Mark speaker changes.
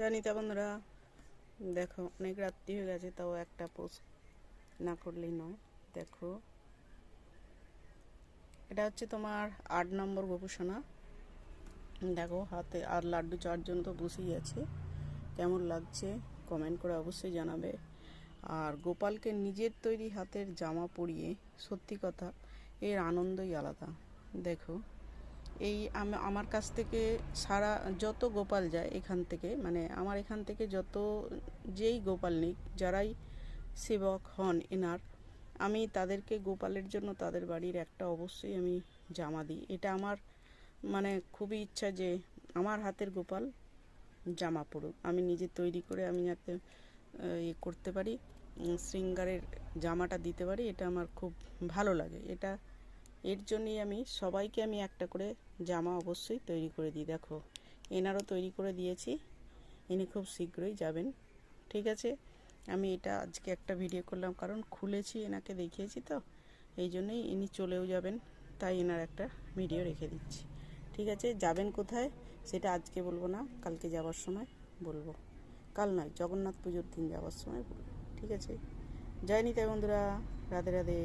Speaker 1: জানি তো বন্ধুরা, দেখো অনেক রাত্রি হয়ে গেছে, তাও একটা পোস্ট না করলেই নয়। দেখো, এটা হচ্ছে তোমার 8 নম্বর গোপুসোনা। দেখো হাতে আর লাড্ডু চাওয়ার জন্য তো বসেই আছে। কেমন লাগছে কমেন্ট করে অবশ্যই জানাবে। আর গোপালকে নিজের তৈরি হাতের জামা পরিয়ে সত্যি কথা এর আনন্দই আলাদা। দেখো, এই আমার কাছ থেকে সারা যত গোপাল যায় এখান থেকে, মানে আমার এখান থেকে যত যেই গোপাল নিক, যারাই সেবক হন এনার, আমি তাদেরকে গোপালের জন্য তাদের বাড়ির একটা অবশ্যই আমি জামা দিই। এটা আমার মানে খুবই ইচ্ছা যে আমার হাতের গোপাল জামা পরুক, আমি নিজে তৈরি করে আমি যাতে করতে পারি, শৃঙ্গারের জামাটা দিতে পারি। এটা আমার খুব ভালো লাগে। এর জন্যই আমি সবাইকে আমি একটা করে জামা অবশ্যই তৈরি করে দিই। দেখো, এনারও তৈরি করে দিয়েছি, ইনি খুব শীঘ্রই যাবেন। ঠিক আছে, আমি এটা আজকে একটা ভিডিও করলাম কারণ খুলেছি, এনাকে দেখিয়েছি তো, এই জন্যই ইনি চলেও যাবেন, তাই এনার একটা ভিডিও রেখে দিচ্ছি। ঠিক আছে, যাবেন কোথায় সেটা আজকে বলবো না, কালকে যাওয়ার সময় বলবো। কাল নয়, জগন্নাথ পুজোর দিন যাওয়ার সময় বলবো। ঠিক আছে, জয় নিতাই বন্ধুরা, রাধে রাধে।